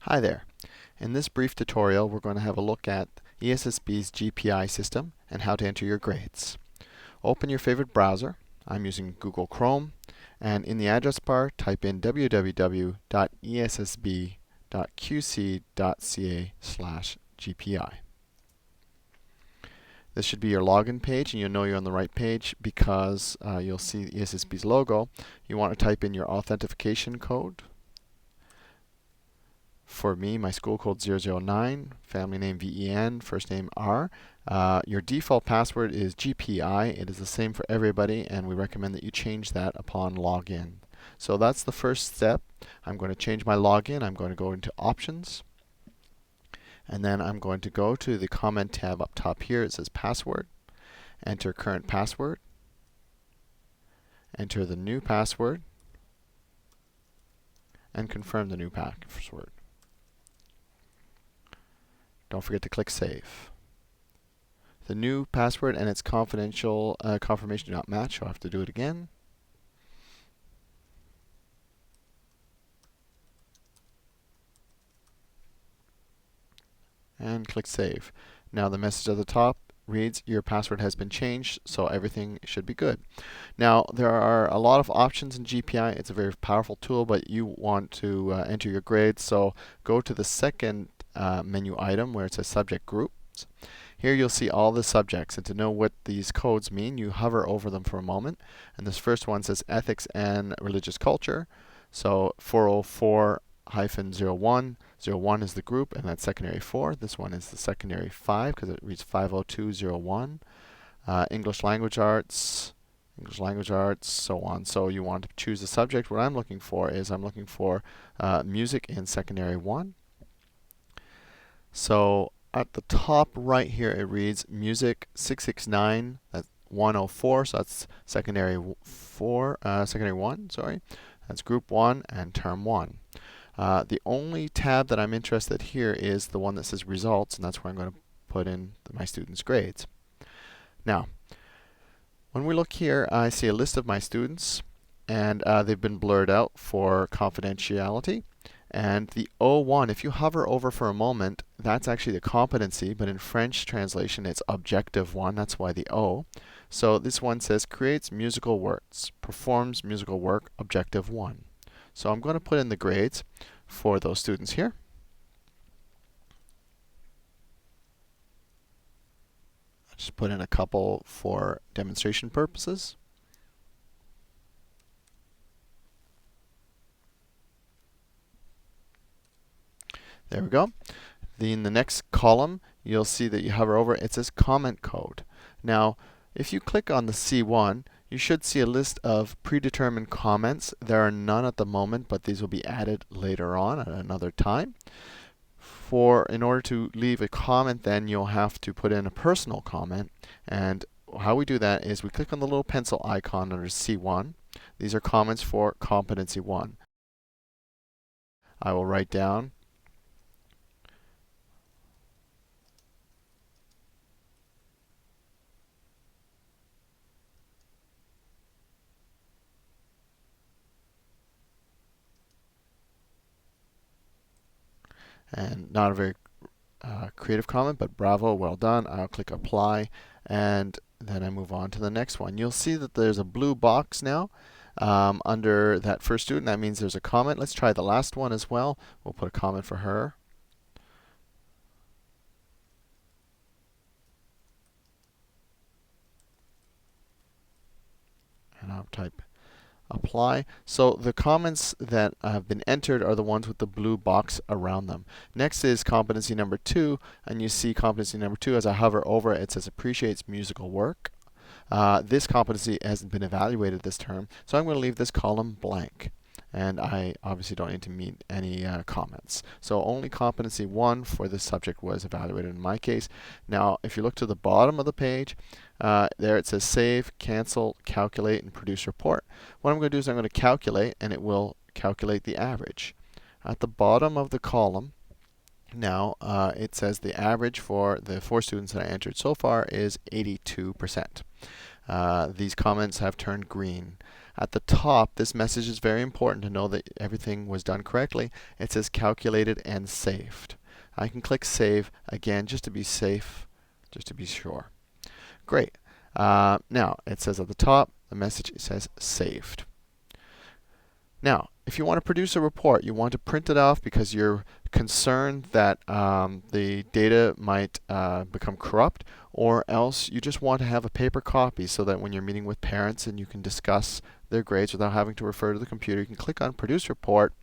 Hi there. In this brief tutorial, we're going to have a look at ESSB's GPI system and how to enter your grades. Open your favorite browser. I'm using Google Chrome, and in the address bar, type in www.essb.qc.ca/GPI. This should be your login page, and you'll know you're on the right page because you'll see ESSB's logo. You want to type in your authentication code. For me, my school code 009, family name VEN, first name R. Your default password is GPI. It is the same for everybody, and we recommend that you change that upon login. So that's the first step. I'm going to change my login. I'm going to go into Options, and then I'm going to go to the Comment tab up top here. It says Password. Enter current password. Enter the new password, and confirm the new password. Don't forget to click Save. The new password and its confidential confirmation do not match, so I'll have to do it again. And click Save. Now the message at the top reads, your password has been changed, so everything should be good. Now there are a lot of options in GPI. It's a very powerful tool, but you want to enter your grades, so go to the second menu item where it says Subject Groups. Here you'll see all the subjects, and to know what these codes mean, you hover over them for a moment. And this first one says Ethics and Religious Culture. So 404-01. 01 is the group, and that's secondary 4. This one is the secondary 5 because it reads 50201. English Language Arts, so on. So you want to choose a subject. What I'm looking for is music in secondary 1. So at the top right here, it reads Music 669. That's 104. So that's secondary 1. Sorry, that's Group 1 and Term 1. The only tab that I'm interested here is the one that says Results, and that's where I'm going to put in my students' grades. Now, when we look here, I see a list of my students, and they've been blurred out for confidentiality. And the O1, if you hover over for a moment, that's actually the competency, but in French translation, it's Objective 1. That's why the O. So this one says creates musical works, performs musical work, Objective 1. So I'm going to put in the grades for those students here. I'll just put in a couple for demonstration purposes. There we go. In the next column, you'll see that you hover over, it says comment code. Now, if you click on the C1, you should see a list of predetermined comments. There are none at the moment, but these will be added later on at another time. In order to leave a comment, then you'll have to put in a personal comment. And how we do that is we click on the little pencil icon under C1. These are comments for competency 1. I will write down and not a very creative comment, but bravo, well done. I'll click Apply, and then I move on to the next one. You'll see that there's a blue box now under that first student. That means there's a comment. Let's try the last one as well. We'll put a comment for her. And I'll type Apply. So the comments that have been entered are the ones with the blue box around them. Next is competency number 2, and you see competency number 2 as I hover over it, it says appreciates musical work. This competency hasn't been evaluated this term, so I'm going to leave this column blank. And I obviously don't need to meet any comments. So only competency 1 for this subject was evaluated in my case. Now, if you look to the bottom of the page, there it says Save, Cancel, Calculate, and Produce Report. What I'm going to do is I'm going to calculate, and it will calculate the average. At the bottom of the column, now it says the average for the 4 students that I entered so far is 82%. These comments have turned green. At the top, this message is very important to know that everything was done correctly. It says calculated and saved. I can click save again just to be safe, just to be sure. Great. Now, it says at the top, the message says saved. Now, if you want to produce a report, you want to print it off because you're concerned that the data might become corrupt, or else you just want to have a paper copy so that when you're meeting with parents and you can discuss their grades without having to refer to the computer, you can click on Produce Report.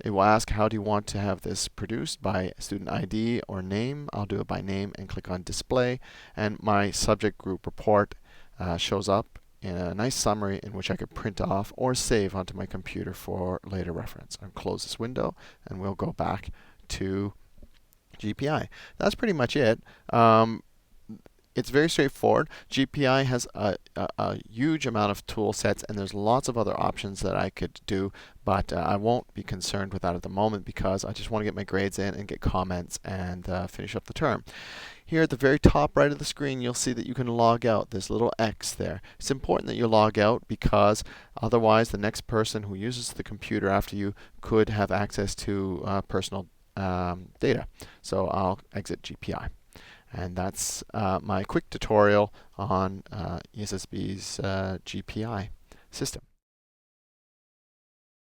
It will ask, how do you want to have this produced, by student ID or name? I'll do it by name and click on Display, and my subject group report shows up in a nice summary in which I could print off or save onto my computer for later reference. I'll close this window and we'll go back to GPI. That's pretty much it. It's very straightforward. GPI has a huge amount of tool sets, and there's lots of other options that I could do, but I won't be concerned with that at the moment because I just want to get my grades in and get comments and finish up the term. Here at the very top right of the screen, you'll see that you can log out, this little X there. It's important that you log out because otherwise the next person who uses the computer after you could have access to personal data. So I'll exit GPI. And that's my quick tutorial on ESSB's GPI system.